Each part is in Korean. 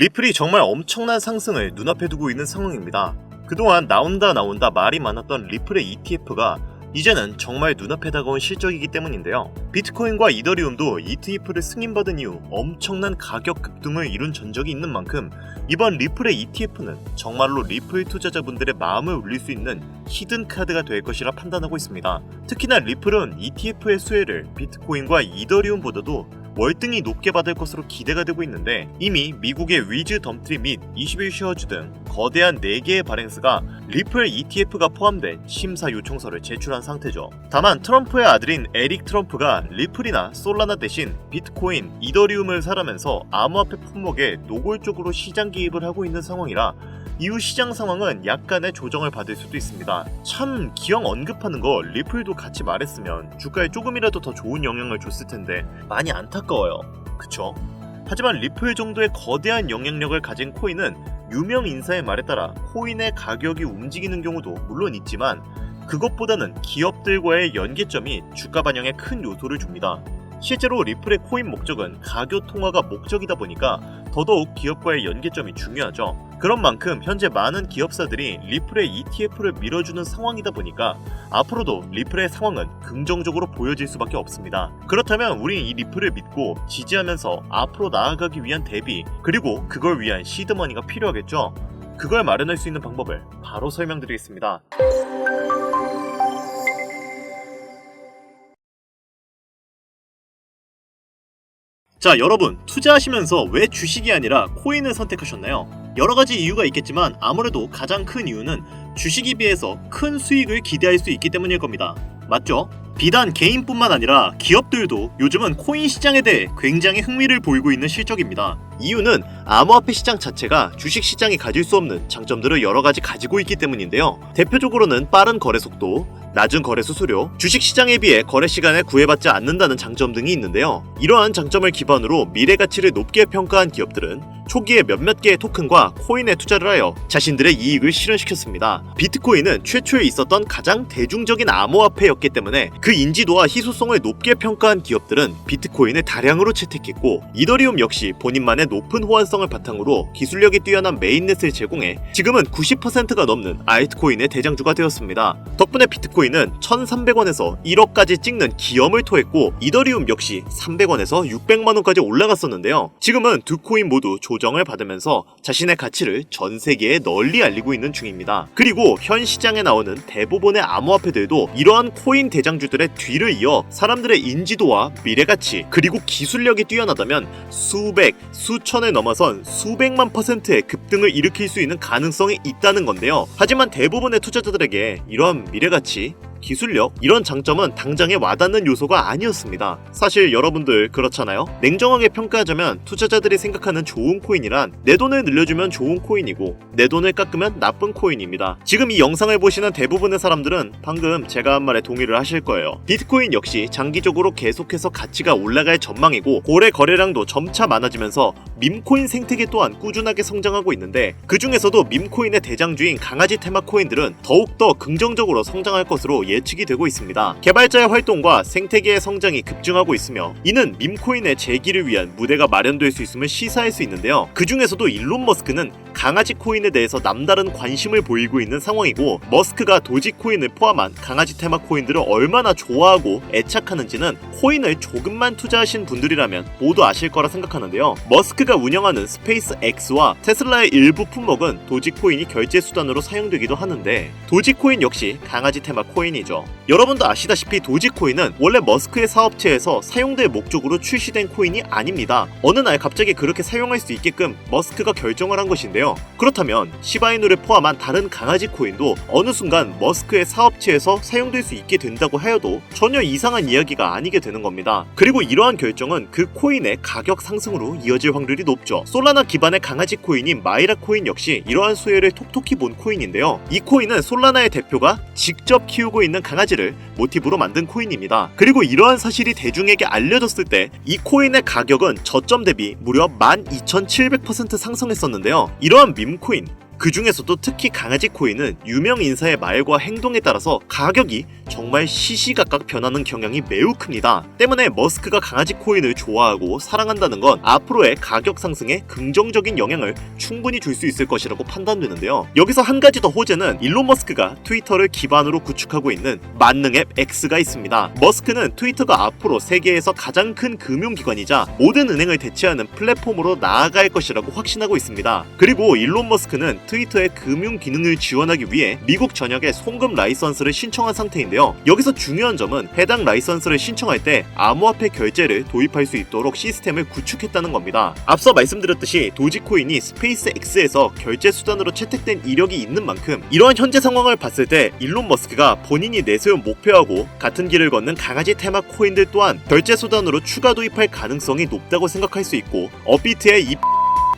리플이 정말 엄청난 상승을 눈앞에 두고 있는 상황입니다. 그동안 나온다 말이 많았던 리플의 ETF가 이제는 정말 눈앞에 다가온 실적이기 때문인데요. 비트코인과 이더리움도 ETF를 승인받은 이후 엄청난 가격 급등을 이룬 전적이 있는 만큼 이번 리플의 ETF는 정말로 리플 투자자분들의 마음을 울릴 수 있는 히든 카드가 될 것이라 판단하고 있습니다. 특히나 리플은 ETF의 수혜를 비트코인과 이더리움보다도 월등히 높게 받을 것으로 기대가 되고 있는데 이미 미국의 위즈 덤트리 및 21쉐어즈 등 거대한 4개의 발행사가 리플 ETF가 포함된 심사 요청서를 제출한 상태죠. 다만 트럼프의 아들인 에릭 트럼프가 리플이나 솔라나 대신 비트코인, 이더리움을 사라면서 암호화폐 품목에 노골적으로 시장 개입을 하고 있는 상황이라 이후 시장 상황은 약간의 조정을 받을 수도 있습니다. 참 기왕 언급하는 거 리플도 같이 말했으면 주가에 조금이라도 더 좋은 영향을 줬을 텐데 많이 안타까워요. 그쵸? 하지만 리플 정도의 거대한 영향력을 가진 코인은 유명 인사의 말에 따라 코인의 가격이 움직이는 경우도 물론 있지만 그것보다는 기업들과의 연계점이 주가 반영에 큰 요소를 줍니다. 실제로 리플의 코인 목적은 가교 통화가 목적이다 보니까 더더욱 기업과의 연계점이 중요하죠. 그런 만큼 현재 많은 기업사들이 리플의 ETF를 밀어주는 상황이다 보니까 앞으로도 리플의 상황은 긍정적으로 보여질 수밖에 없습니다. 그렇다면 우린 이 리플을 믿고 지지하면서 앞으로 나아가기 위한 대비 그리고 그걸 위한 시드머니가 필요하겠죠. 그걸 마련할 수 있는 방법을 바로 설명드리겠습니다. 자, 여러분 투자하시면서 왜 주식이 아니라 코인을 선택하셨나요? 여러가지 이유가 있겠지만 아무래도 가장 큰 이유는 주식에 비해서 큰 수익을 기대할 수 있기 때문일 겁니다. 맞죠? 비단 개인뿐만 아니라 기업들도 요즘은 코인 시장에 대해 굉장히 흥미를 보이고 있는 실적입니다. 이유는 암호화폐 시장 자체가 주식 시장이 가질 수 없는 장점들을 여러가지 가지고 있기 때문인데요. 대표적으로는 빠른 거래 속도, 낮은 거래 수수료, 주식 시장에 비해 거래 시간에 구애받지 않는다는 장점 등이 있는데요. 이러한 장점을 기반으로 미래 가치를 높게 평가한 기업들은 초기에 몇몇 개의 토큰과 코인에 투자를 하여 자신들의 이익을 실현시켰습니다. 비트코인은 최초에 있었던 가장 대중적인 암호화폐였기 때문에 그 인지도와 희소성을 높게 평가한 기업들은 비트코인을 다량으로 채택했고, 이더리움 역시 본인만의 높은 호환성을 바탕으로 기술력이 뛰어난 메인넷을 제공해 지금은 90%가 넘는 알트코인의 대장주가 되었습니다. 덕분에 비트코인은 1,300원에서 1억까지 찍는 기염을 토했고, 이더리움 역시 300원에서 600만원까지 올라갔었는데요. 지금은 두 코인 모두 조정을 받으면서 자신의 가치를 전 세계에 널리 알리고 있는 중입니다. 그리고 현 시장에 나오는 대부분의 암호화폐들도 이러한 코인 대장주들의 뒤를 이어 사람들의 인지도와 미래가치 그리고 기술력이 뛰어나다면 수백, 수천을 넘어선 수백만 %의 급등을 일으킬 수 있는 가능성이 있다는 건데요. 하지만 대부분의 투자자들에게 이러한 미래가치, 기술력, 이런 장점은 당장에 와닿는 요소가 아니었습니다. 사실 여러분들 그렇잖아요? 냉정하게 평가하자면 투자자들이 생각하는 좋은 코인이란 내 돈을 늘려주면 좋은 코인이고 내 돈을 깎으면 나쁜 코인입니다. 지금 이 영상을 보시는 대부분의 사람들은 방금 제가 한 말에 동의를 하실 거예요. 비트코인 역시 장기적으로 계속해서 가치가 올라갈 전망이고 고래 거래량도 점차 많아지면서 밈코인 생태계 또한 꾸준하게 성장하고 있는데, 그 중에서도 밈코인의 대장주인 강아지 테마 코인들은 더욱더 긍정적으로 성장할 것으로 예측이 되고 있습니다. 개발자의 활동과 생태계의 성장이 급증하고 있으며 이는 밈코인의 재기를 위한 무대가 마련될 수 있음을 시사할 수 있는데요. 그 중에서도 일론 머스크는 강아지 코인에 대해서 남다른 관심을 보이고 있는 상황이고, 머스크가 도지코인을 포함한 강아지 테마 코인들을 얼마나 좋아하고 애착하는지는 코인을 조금만 투자하신 분들이라면 모두 아실 거라 생각하는데요. 머스크가 운영하는 스페이스 X와 테슬라의 일부 품목은 도지코인이 결제 수단으로 사용되기도 하는데, 도지코인 역시 강아지 테마 코인이죠. 여러분도 아시다시피 도지코인은 원래 머스크의 사업체에서 사용될 목적으로 출시된 코인이 아닙니다. 어느 날 갑자기 그렇게 사용할 수 있게끔 머스크가 결정을 한 것인데요. 그렇다면 시바이누를 포함한 다른 강아지 코인도 어느 순간 머스크의 사업체에서 사용될 수 있게 된다고 하여도 전혀 이상한 이야기가 아니게 되는 겁니다. 그리고 이러한 결정은 그 코인의 가격 상승으로 이어질 확률이 높죠. 솔라나 기반의 강아지 코인인 마이라 코인 역시 이러한 수혜를 톡톡히 본 코인인데요. 이 코인은 솔라나의 대표가 직접 키우고 있는 강아지를 모티브로 만든 코인입니다. 그리고 이러한 사실이 대중에게 알려졌을 때 이 코인의 가격은 저점 대비 무려 12,700% 상승했었는데요. 이러한 밈코인, 그 중에서도 특히 강아지 코인은 유명 인사의 말과 행동에 따라서 가격이 정말 시시각각 변하는 경향이 매우 큽니다. 때문에 머스크가 강아지 코인을 좋아하고 사랑한다는 건 앞으로의 가격 상승에 긍정적인 영향을 충분히 줄 수 있을 것이라고 판단되는데요. 여기서 한 가지 더 호재는 일론 머스크가 트위터를 기반으로 구축하고 있는 만능 앱 X가 있습니다. 머스크는 트위터가 앞으로 세계에서 가장 큰 금융기관이자 모든 은행을 대체하는 플랫폼으로 나아갈 것이라고 확신하고 있습니다. 그리고 일론 머스크는 트위터의 금융 기능을 지원하기 위해 미국 전역에 송금 라이선스를 신청한 상태인데요. 여기서 중요한 점은 해당 라이선스를 신청할 때 암호화폐 결제를 도입할 수 있도록 시스템을 구축했다는 겁니다. 앞서 말씀드렸듯이 도지코인이 스페이스 X에서 결제 수단으로 채택된 이력이 있는 만큼 이러한 현재 상황을 봤을 때 일론 머스크가 본인이 내세운 목표하고 같은 길을 걷는 강아지 테마 코인들 또한 결제 수단으로 추가 도입할 가능성이 높다고 생각할 수 있고, 업비트의 이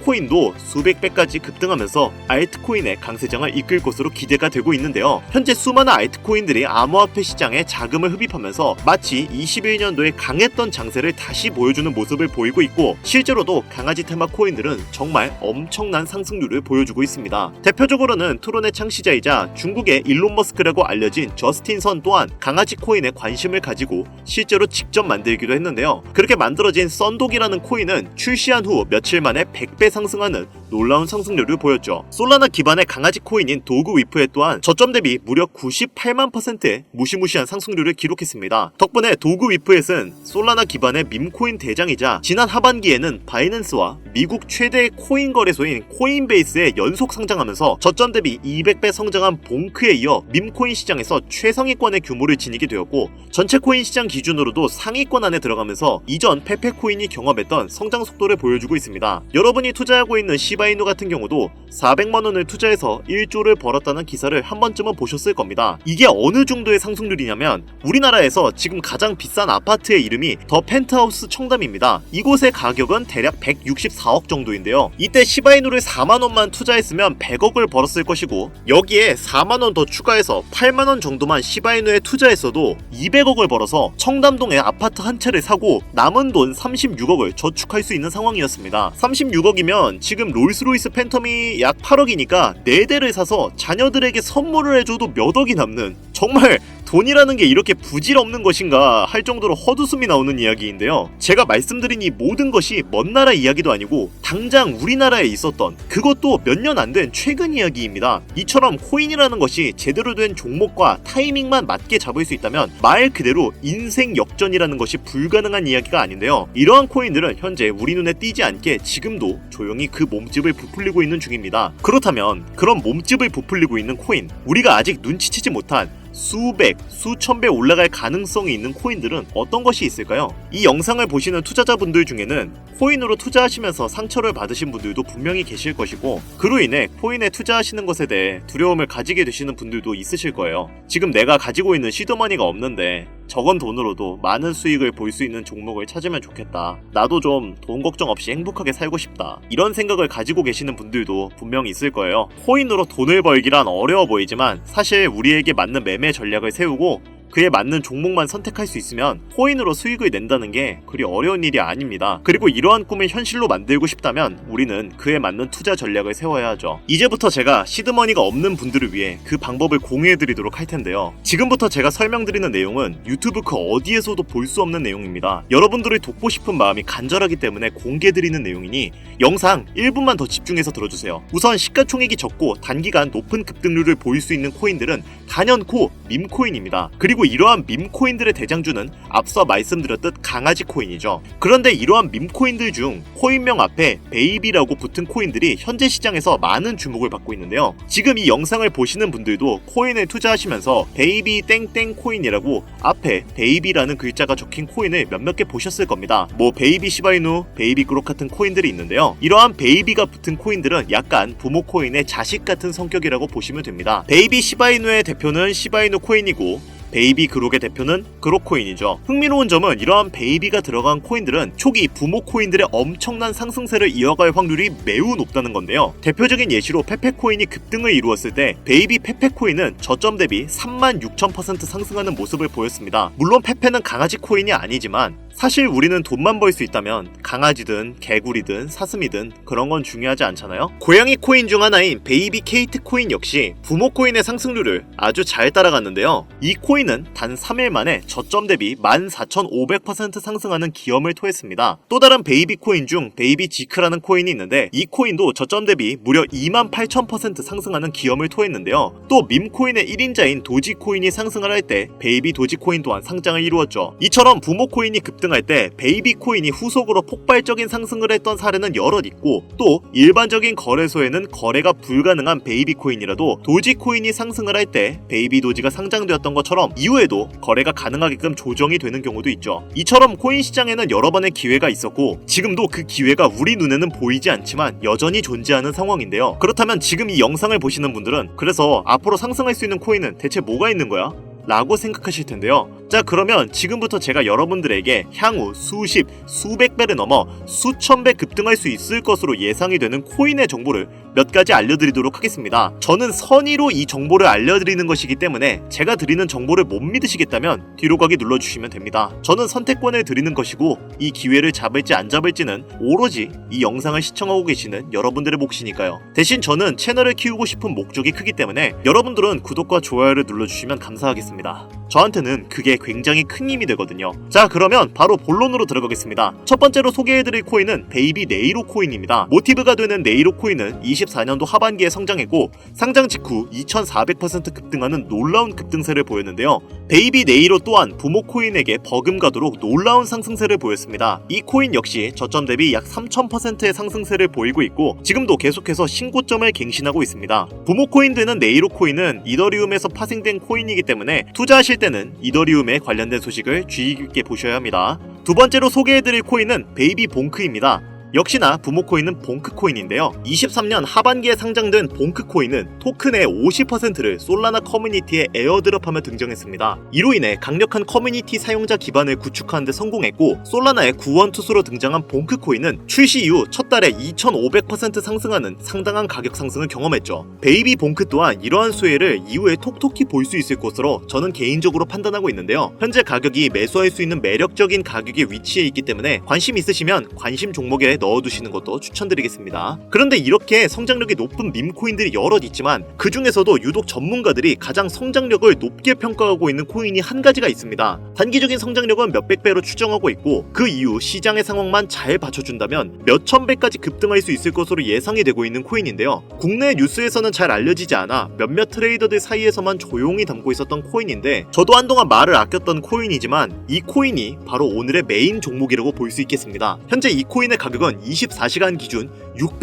코인도 수백 배까지 급등하면서 알트코인의 강세장을 이끌 것으로 기대가 되고 있는데요. 현재 수많은 알트코인들이 암호화폐 시장에 자금을 흡입하면서 마치 21년도에 강했던 장세를 다시 보여주는 모습을 보이고 있고, 실제로도 강아지 테마 코인들은 정말 엄청난 상승률을 보여주고 있습니다. 대표적으로는 트론의 창시자이자 중국의 일론 머스크라고 알려진 저스틴 선 또한 강아지 코인에 관심을 가지고 실제로 직접 만들기도 했는데요. 그렇게 만들어진 썬독이라는 코인은 출시한 후 며칠 만에 100배 상승하는 놀라운 상승률을 보였죠. 솔라나 기반의 강아지 코인인 도그 위프에 또한 저점 대비 무려 98만 %의 무시무시한 상승률을 기록했습니다. 덕분에 도그 위프엣은 솔라나 기반의 밈코인 대장이자 지난 하반기에는 바이낸스와 미국 최대의 코인 거래소인 코인베이스에 연속 상장하면서 저점 대비 200배 성장한 봉크에 이어 밈코인 시장에서 최상위권의 규모를 지니게 되었고, 전체 코인 시장 기준으로도 상위권 안에 들어가면서 이전 페페코인이 경험했던 성장 속도를 보여주고 있습니다. 여러분이 투자하고 있는 시바이누 같은 경우도 400만원을 투자해서 1조를 벌었다는 기사를 한 번쯤은 보셨을 겁니다. 이게 어느 정도의 상승률이냐면 우리나라에서 지금 가장 비싼 아파트의 이름이 더 펜트하우스 청담입니다. 이곳의 가격은 대략 164억 정도인데요. 이때 시바이누를 4만원만 투자했으면 100억을 벌었을 것이고, 여기에 4만원 더 추가해서 8만원 정도만 시바이누에 투자했어도 200억을 벌어서 청담동에 아파트 한 채를 사고 남은 돈 36억을 저축할 수 있는 상황이었습니다. 36억이면 지금 롤스로이스 팬텀이 약 8억이니까 4대를 사서 자녀들에게 선물을 해줘도 몇 억이 남는, 정말 돈이라는 게 이렇게 부질없는 것인가 할 정도로 헛웃음이 나오는 이야기인데요. 제가 말씀드린 이 모든 것이 먼 나라 이야기도 아니고 당장 우리나라에 있었던, 그것도 몇 년 안 된 최근 이야기입니다. 이처럼 코인이라는 것이 제대로 된 종목과 타이밍만 맞게 잡을 수 있다면 말 그대로 인생 역전이라는 것이 불가능한 이야기가 아닌데요. 이러한 코인들은 현재 우리 눈에 띄지 않게 지금도 조용히 그 몸집을 부풀리고 있는 중입니다. 그렇다면 그런 몸집을 부풀리고 있는 코인, 우리가 아직 눈치채지 못한 수백, 수천 배 올라갈 가능성이 있는 코인들은 어떤 것이 있을까요? 이 영상을 보시는 투자자분들 중에는 코인으로 투자하시면서 상처를 받으신 분들도 분명히 계실 것이고, 그로 인해 코인에 투자하시는 것에 대해 두려움을 가지게 되시는 분들도 있으실 거예요. 지금 내가 가지고 있는 시드머니가 없는데 적은 돈으로도 많은 수익을 볼 수 있는 종목을 찾으면 좋겠다. 나도 좀 돈 걱정 없이 행복하게 살고 싶다. 이런 생각을 가지고 계시는 분들도 분명히 있을 거예요. 코인으로 돈을 벌기란 어려워 보이지만 사실 우리에게 맞는 매매 전략을 세우고 그에 맞는 종목만 선택할 수 있으면 코인으로 수익을 낸다는 게 그리 어려운 일이 아닙니다. 그리고 이러한 꿈을 현실로 만들고 싶다면 우리는 그에 맞는 투자 전략을 세워야 하죠. 이제부터 제가 시드머니가 없는 분들을 위해 그 방법을 공유해드리도록 할 텐데요. 지금부터 제가 설명드리는 내용은 유튜브 그 어디에서도 볼 수 없는 내용입니다. 여러분들을 돕고 싶은 마음이 간절하기 때문에 공개드리는 내용이니 영상 1분만 더 집중해서 들어주세요. 우선 시가총액이 적고 단기간 높은 급등률을 보일 수 있는 코인들은 단연코 밈코인입니다. 그리고 이러한 밈코인들의 대장주는 앞서 말씀드렸듯 강아지 코인이죠. 그런데 이러한 밈코인들 중 코인명 앞에 베이비라고 붙은 코인들이 현재 시장에서 많은 주목을 받고 있는데요. 지금 이 영상을 보시는 분들도 코인을 투자하시면서 베이비 땡땡 코인이라고 앞에 베이비라는 글자가 적힌 코인을 몇몇 개 보셨을 겁니다. 뭐 베이비 시바이누, 베이비 그록 같은 코인들이 있는데요. 이러한 베이비가 붙은 코인들은 약간 부모 코인의 자식 같은 성격이라고 보시면 됩니다. 베이비 시바이누의 대표는 시바이누 코인이고 베이비 그록의 대표는 그록코인이죠. 흥미로운 점은 이러한 베이비가 들어간 코인들은 초기 부모 코인들의 엄청난 상승세를 이어갈 확률이 매우 높다는 건데요. 대표적인 예시로 페페코인이 급등을 이루었을 때 베이비 페페코인은 저점 대비 36,000% 상승하는 모습을 보였습니다. 물론 페페는 강아지 코인이 아니지만 사실 우리는 돈만 벌 수 있다면 강아지든 개구리든 사슴이든 그런 건 중요하지 않잖아요? 고양이 코인 중 하나인 베이비 케이트 코인 역시 부모 코인의 상승률을 아주 잘 따라갔는데요. 이 코인은 단 3일 만에 저점 대비 14,500% 상승하는 기염을 토했습니다. 또 다른 베이비 코인 중 베이비 지크라는 코인이 있는데 이 코인도 저점 대비 무려 28,000% 상승하는 기염을 토했는데요. 또 밈코인의 1인자인 도지코인이 상승을 할 때 베이비 도지코인 또한 상장을 이루었죠. 이처럼 부모 코인이 급등할 때 베이비 코인이 후속으로 폭발적인 상승을 했던 사례는 여럿 있고, 또 일반적인 거래소에는 거래가 불가능한 베이비 코인이라도 도지 코인이 상승을 할 때 베이비 도지가 상장되었던 것처럼 이후에도 거래가 가능하게끔 조정이 되는 경우도 있죠. 이처럼 코인 시장에는 여러 번의 기회가 있었고 지금도 그 기회가 우리 눈에는 보이지 않지만 여전히 존재하는 상황인데요. 그렇다면 지금 이 영상을 보시는 분들은 그래서 앞으로 상승할 수 있는 코인은 대체 뭐가 있는 거야? 라고 생각하실 텐데요. 자, 그러면 지금부터 제가 여러분들에게 향후 수십, 수백 배를 넘어 수천 배 급등할 수 있을 것으로 예상이 되는 코인의 정보를 몇 가지 알려드리도록 하겠습니다. 저는 선의로 이 정보를 알려드리는 것이기 때문에 제가 드리는 정보를 못 믿으시겠다면 뒤로 가기 눌러주시면 됩니다. 저는 선택권을 드리는 것이고 이 기회를 잡을지 안 잡을지는 오로지 이 영상을 시청하고 계시는 여러분들의 몫이니까요. 대신 저는 채널을 키우고 싶은 목적이 크기 때문에 여러분들은 구독과 좋아요를 눌러주시면 감사하겠습니다. 저한테는 그게 굉장히 큰 힘이 되거든요. 자, 그러면 바로 본론으로 들어가겠습니다. 첫 번째로 소개해드릴 코인은 베이비 네이로 코인입니다. 모티브가 되는 네이로 코인은 24년도 하반기에 성장했고 상장 직후 2400% 급등하는 놀라운 급등세를 보였는데요. 베이비 네이로 또한 부모 코인에게 버금가도록 놀라운 상승세를 보였습니다. 이 코인 역시 저점 대비 약 3000%의 상승세를 보이고 있고 지금도 계속해서 신고점을 갱신하고 있습니다. 부모 코인 되는 네이로 코인은 이더리움에서 파생된 코인이기 때문에 투자하실 때는 이더리움에 관련된 소식을 주의 깊게 보셔야 합니다. 두 번째로 소개해드릴 코인은 베이비 봉크입니다. 역시나 부모 코인은 봉크 코인인데요. 23년 하반기에 상장된 봉크 코인은 토큰의 50%를 솔라나 커뮤니티에 에어드롭하며 등장했습니다. 이로 인해 강력한 커뮤니티 사용자 기반을 구축하는 데 성공했고 솔라나의 구원투수로 등장한 봉크 코인은 출시 이후 첫 달에 2500% 상승하는 상당한 가격 상승을 경험했죠. 베이비 봉크 또한 이러한 수혜를 이후에 톡톡히 볼 수 있을 것으로 저는 개인적으로 판단하고 있는데요. 현재 가격이 매수할 수 있는 매력적인 가격에 위치해 있기 때문에 관심 있으시면 관심 종목에 넣어두시는 것도 추천드리겠습니다. 그런데 이렇게 성장력이 높은 밈코인들이 여럿 있지만 그 중에서도 유독 전문가들이 가장 성장력을 높게 평가하고 있는 코인이 한 가지가 있습니다. 단기적인 성장력은 몇백 배로 추정하고 있고 그 이후 시장의 상황만 잘 받쳐준다면 몇천 배까지 급등할 수 있을 것으로 예상이 되고 있는 코인인데요. 국내 뉴스에서는 잘 알려지지 않아 몇몇 트레이더들 사이에서만 조용히 담고 있었던 코인인데 저도 한동안 말을 아꼈던 코인이지만 이 코인이 바로 오늘의 메인 종목이라고 볼 수 있겠습니다. 현재 이 코인의 가격은 24시간 기준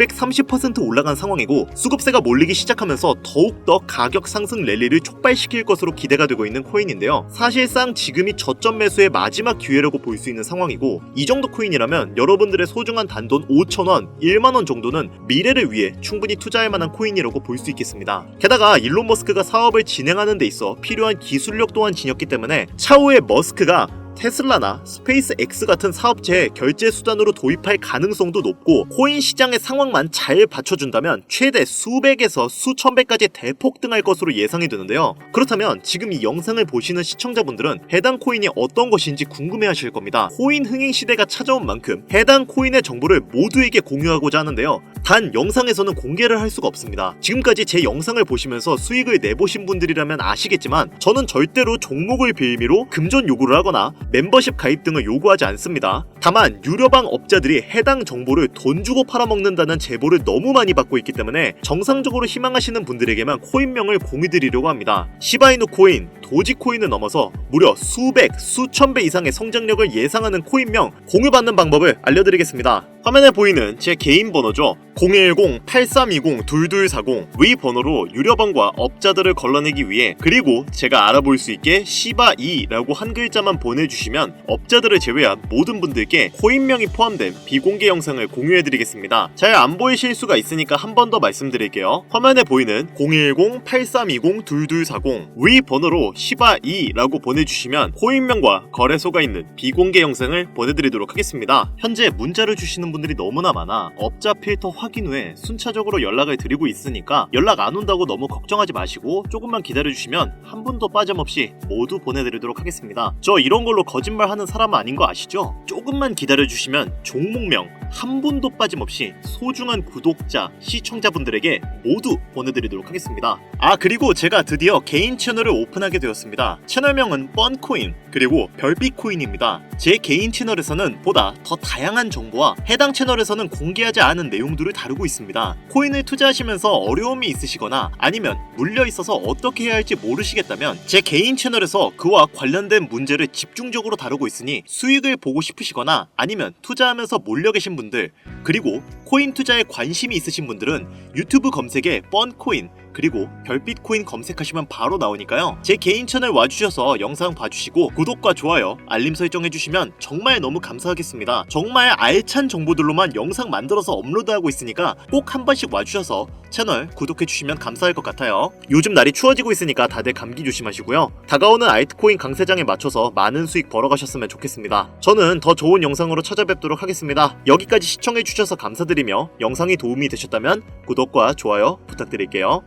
630% 올라간 상황이고 수급세가 몰리기 시작하면서 더욱더 가격 상승 랠리를 촉발시킬 것으로 기대가 되고 있는 코인인데요. 사실상 지금이 저점 매수의 마지막 기회라고 볼 수 있는 상황이고 이 정도 코인이라면 여러분들의 소중한 단돈 5,000원, 1만원 정도는 미래를 위해 충분히 투자할 만한 코인이라고 볼 수 있겠습니다. 게다가 일론 머스크가 사업을 진행하는 데 있어 필요한 기술력 또한 지녔기 때문에 차후에 머스크가 테슬라나 스페이스X 같은 사업체에 결제 수단으로 도입할 가능성도 높고 코인 시장의 상황만 잘 받쳐준다면 최대 수백에서 수천 배까지 대폭등할 것으로 예상이 되는데요. 그렇다면 지금 이 영상을 보시는 시청자분들은 해당 코인이 어떤 것인지 궁금해하실 겁니다. 코인 흥행 시대가 찾아온 만큼 해당 코인의 정보를 모두에게 공유하고자 하는데요. 단 영상에서는 공개를 할 수가 없습니다. 지금까지 제 영상을 보시면서 수익을 내보신 분들이라면 아시겠지만 저는 절대로 종목을 빌미로 금전 요구를 하거나 멤버십 가입 등을 요구하지 않습니다. 다만 유료방 업자들이 해당 정보를 돈 주고 팔아먹는다는 제보를 너무 많이 받고 있기 때문에 정상적으로 희망하시는 분들에게만 코인명을 공유드리려고 합니다. 시바이누 코인, 도지코인을 넘어서 무려 수백, 수천 배 이상의 성장력을 예상하는 코인명 공유받는 방법을 알려드리겠습니다. 화면에 보이는 제 개인 번호죠. 010-8320-2240 위 번호로 유료방과 업자들을 걸러내기 위해 그리고 제가 알아볼 수 있게 시바이라고 한 글자만 보내주시면 업자들을 제외한 모든 분들께 코인명이 포함된 비공개 영상을 공유해드리겠습니다. 잘 안 보이실 수가 있으니까 한 번 더 말씀드릴게요. 화면에 보이는 010-8320-2240 위 번호로 시바이라고 보내주시면 코인명과 거래소가 있는 비공개 영상을 보내드리도록 하겠습니다. 현재 문자를 주시는 분들이 너무나 많아 업자 필터 확인 후에 순차적으로 연락을 드리고 있으니까 연락 안 온다고 너무 걱정하지 마시고 조금만 기다려주시면 한 분도 빠짐없이 모두 보내드리도록 하겠습니다. 저 이런 걸로 거짓말하는 사람은 아닌 거 아시죠? 조금만 기다려주시면 종목명 한 분도 빠짐없이 소중한 구독자, 시청자분들에게 모두 보내드리도록 하겠습니다. 아, 그리고 제가 드디어 개인 채널을 오픈하게 되었습니다. 채널명은 뻔코인 그리고 별빛코인입니다. 제 개인 채널에서는 보다 더 다양한 정보와 해당 채널에서는 공개하지 않은 내용들을 다루고 있습니다. 코인을 투자하시면서 어려움이 있으시거나 아니면 물려 있어서 어떻게 해야 할지 모르시겠다면 제 개인 채널에서 그와 관련된 문제를 집중적으로 다루고 있으니 수익을 보고 싶으시거나 아니면 투자하면서 몰려 계신 분들, 그리고 코인 투자에 관심이 있으신 분들은 유튜브 검색에 뻔코인 그리고 별빛코인 검색하시면 바로 나오니까요. 제 개인 채널 와주셔서 영상 봐주시고 구독과 좋아요, 알림 설정 해주시면 정말 너무 감사하겠습니다. 정말 알찬 정보들로만 영상 만들어서 업로드하고 있으니까 꼭 한 번씩 와주셔서 채널 구독해주시면 감사할 것 같아요. 요즘 날이 추워지고 있으니까 다들 감기 조심하시고요. 다가오는 알트코인 강세장에 맞춰서 많은 수익 벌어가셨으면 좋겠습니다. 저는 더 좋은 영상으로 찾아뵙도록 하겠습니다. 여기까지 시청해주셔서 감사드리며 영상이 도움이 되셨다면 구독과 좋아요 부탁드릴게요.